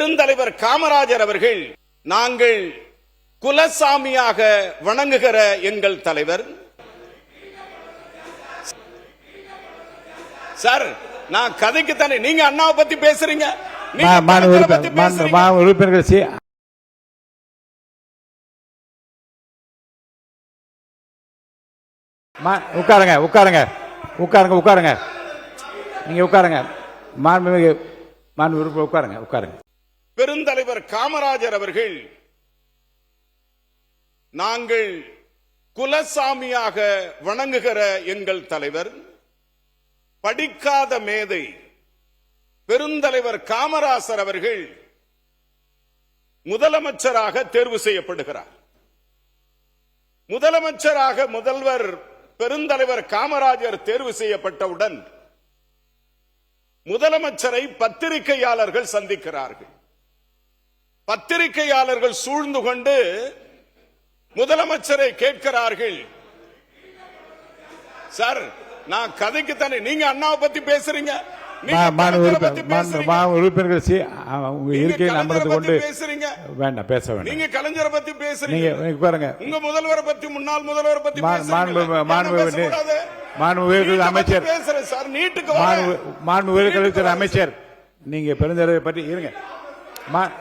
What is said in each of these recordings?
பெருந்தலைவர் காமராஜர் அவர்கள் நாங்கள் குலசாமியாக வணங்குகிற எங்கள் தலைவர். சார் நான் கதைக்கு தானே, நீங்க அண்ணாவை பத்தி பேசுறீங்க. உட்காருங்க உட்காருங்க உட்காருங்க உட்காருங்க நீங்க உட்காருங்க. மாண்புமிகு உட்காருங்க உட்காருங்க. பெருந்தலைவர் காமராஜர் அவர்கள் நாங்கள் குலசாமியாக வணங்குகிற எங்கள் தலைவர். படிக்காத மேதை பெருந்தலைவர் காமராஜர் அவர்கள் முதலமைச்சராக தேர்வு செய்யப்படுகிறார். முதலமைச்சராக முதல்வர் பெருந்தலைவர் காமராஜர் தேர்வு செய்யப்பட்டவுடன் முதலமைச்சரை பத்திரிகையாளர்கள் சந்திக்கிறார்கள். பத்திரிகையாளர்கள் சூழ்ந்து கொண்டு முதலமைச்சரை கேட்கிறார்கள். சார் நான் கதைக்கு தானே, நீங்க அண்ணாவை பத்தி பேசுறீங்க. வேண்டாம் பேச வேண்டாம். நீங்க கலைஞரை பத்தி பேசுறீங்க. உங்க முதல்வரை பத்தி, முன்னாள் முதல்வரை பத்தி அமைச்சர் சார் நீட்டுக்கு மாண்புமிகு அமைச்சர் நீங்க பெருந்தலைவரை பற்றி இருங்க.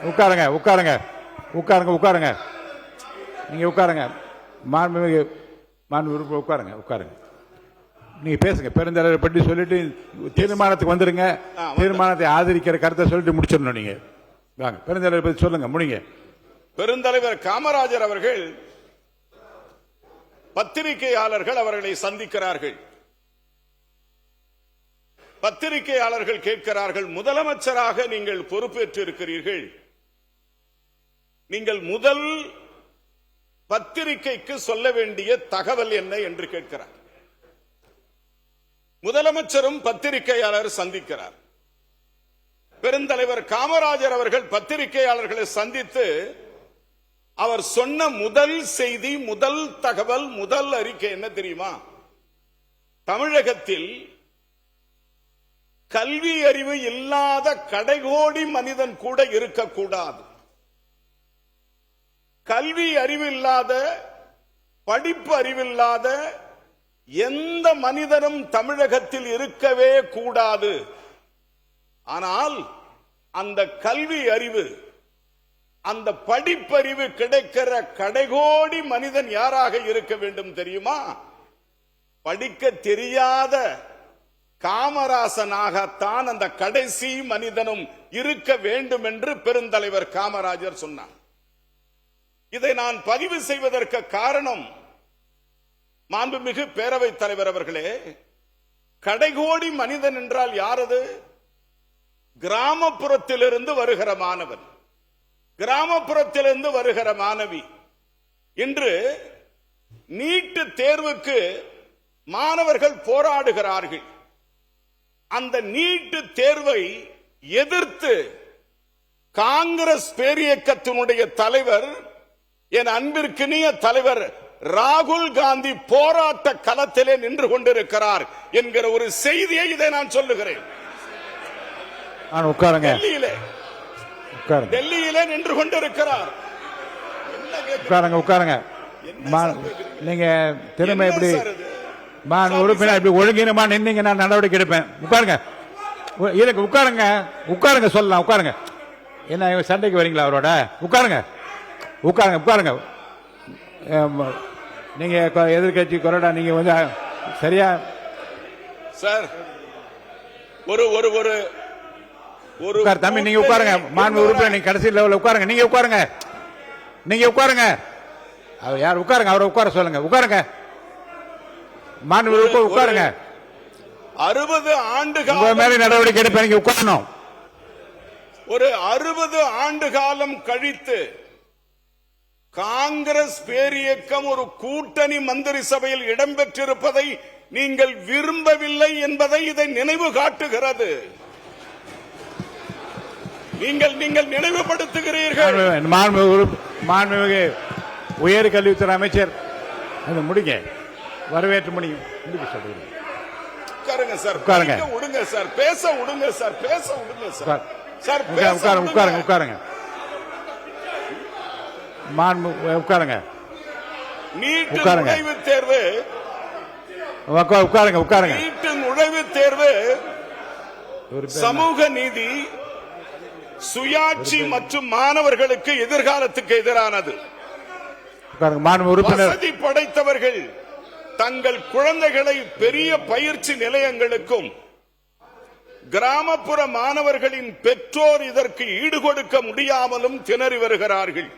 உட்காருங்க உட்காருங்க உட்காருங்க உட்காருங்க நீங்க உட்காருங்க. மாண்புமிகு உட்காருங்க உட்காருங்க நீங்க பேசுங்க. பெருந்தலைவரை பற்றி சொல்லிட்டு தீர்மானத்துக்கு வந்துருங்க. தீர்மானத்தை ஆதரிக்கிற கருத்தை சொல்லிட்டு முடிச்சிடணும். நீங்க வாங்க, பெருந்தலைவரை பற்றி சொல்லுங்க, முடிங்க. பெருந்தலைவர் காமராஜர் அவர்கள் பத்திரிகையாளர்கள் அவர்களை சந்திக்கிறார்கள். பத்திரிகையாளர்கள் கேட்கிறார்கள், முதலமைச்சராக நீங்கள் பொறுப்பேற்று இருக்கிறீர்கள், நீங்கள் முதல் பத்திரிகைக்கு சொல்ல வேண்டிய தகவல் என்ன என்று கேட்கிறார். முதலமைச்சரும் பத்திரிகையாளர் சந்திக்கிறார். பெருந்தலைவர் காமராஜர் அவர்கள் பத்திரிகையாளர்களை சந்தித்து அவர் சொன்ன முதல் செய்தி, முதல் தகவல், முதல் அறிக்கை என்ன தெரியுமா? தமிழகத்தில் கல்வி அறிவு இல்லாத கடைகோடி மனிதன் கூட இருக்கக்கூடாது. கல்வி அறிவு இல்லாத, படிப்பு அறிவில்லாத எந்த மனிதனும் தமிழகத்தில் இருக்கவே கூடாது. ஆனால் அந்த கல்வி அறிவு, அந்த படிப்பறிவு கிடைக்கிற கடைகோடி மனிதன் யாராக இருக்க வேண்டும் தெரியுமா? படிக்க தெரியாத காமராசனாகத்தான் அந்த கடைசி மனிதனும் இருக்க வேண்டும் என்று பெருந்தலைவர் காமராஜர் சொன்னார். இதை நான் பதிவு செய்வதற்கு காரணம், மாண்புமிகு பேரவைத் தலைவர் அவர்களே, கடைகோடி மனிதன் என்றால் யாரது? கிராமப்புறத்திலிருந்து வருகிற மாணவன், கிராமப்புறத்திலிருந்து வருகிற மாணவி. இன்று நீட் தேர்வுக்கு மாணவர்கள் போராடுகிறார்கள். அந்த நீட் தேர்வை எதிர்த்து காங்கிரஸ் பேரியக்கத்தினுடைய தலைவர், என் அன்பிற்கினிய தலைவர் ராகுல் காந்தி போராட்ட களத்திலே நின்று கொண்டிருக்கிறார் என்கிற ஒரு செய்தியை இதை நான் சொல்லுகிறேன். டெல்லியிலே நின்று கொண்டிருக்கிறார். உட்காருங்க. நீங்க திரும்ப எப்படி உறுப்பினர் இப்படி ஒழுங்கினமா நின்னீங்க, நான் நடவடிக்கை எடுப்பேன். உட்காருங்க உட்காருங்க உட்காருங்க சொல்லலாம். உட்காருங்க. என்ன சண்டைக்கு வரீங்களா அவரோட? உட்காருங்க உட்காருங்க உட்காருங்க. நீங்க எதிர்கட்சி கொறடா, நீங்க வந்து சரியா சார்? ஒரு ஒரு ஒரு ஒரு தம்பி நீங்க உட்காருங்க. மாண்பு உறுப்பினர் நீங்க கடைசி லெவலில் உட்காருங்க. நீங்க உட்காருங்க. நீங்க உட்காருங்க. அவர் யார்? உட்காருங்க. அவரை உட்கார சொல்லுங்க. உட்காருங்க. மாண்பு உறுப்பினர் உட்காருங்க. 60 ஆண்டு காலம் மேலே நடவடிக்கை எடுப்பேன். நீங்க உட்காரணும். ஒரு 60 ஆண்டு காலம் கழித்து காங்கிரஸ் பேரியக்கம் ஒரு கூட்டணி மந்திரி சபையில் இடம்பெற்றிருப்பதை நீங்கள் விரும்பவில்லை என்பதை இதை நினைவு காட்டுகிறது. நீங்கள் நினைவுபடுத்துகிறீர்கள். மாண்புமிகு உயர் கல்வித்துறை அமைச்சர் முடிங்க, வரவேற்று முடியும். உட்காருங்க சார். உட்காருங்க. விடுங்க சார், பேச விடுங்க சார், பேச விடுங்க சார். சார் உட்காருங்க உட்காருங்க உட்காருங்க உட்காருங்க நீட் உட்காருங்க. நுழைவுத் தேர்வு உட்காருங்க உட்காருங்க நீட் நுழைவுத் தேர்வு சமூக நீதி, சுயாட்சி மற்றும் மாணவர்களுக்கு எதிர்காலத்துக்கு எதிரானது. உறுப்பினர் வசதி படைத்தவர்கள் தங்கள் குழந்தைகளை பெரிய பயிற்சி நிலையங்களுக்கும், கிராமப்புற மாணவர்களின் பெற்றோர் இதற்கு ஈடுகொடுக்க முடியாமலும் திணறி வருகிறார்கள்.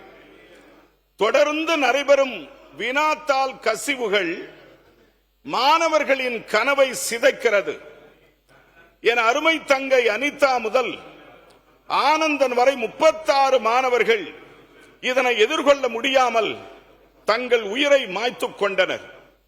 தொடர்ந்து நடைபெறும் வினாத்தாள் கசிவுகள் மாணவர்களின் கனவை சிதைக்கிறது. என் அருமை தங்கை அனிதா முதல் ஆனந்தன் வரை 36 மாணவர்கள் இதனை எதிர்கொள்ள முடியாமல் தங்கள் உயிரை மாய்த்துக் கொண்டனர்.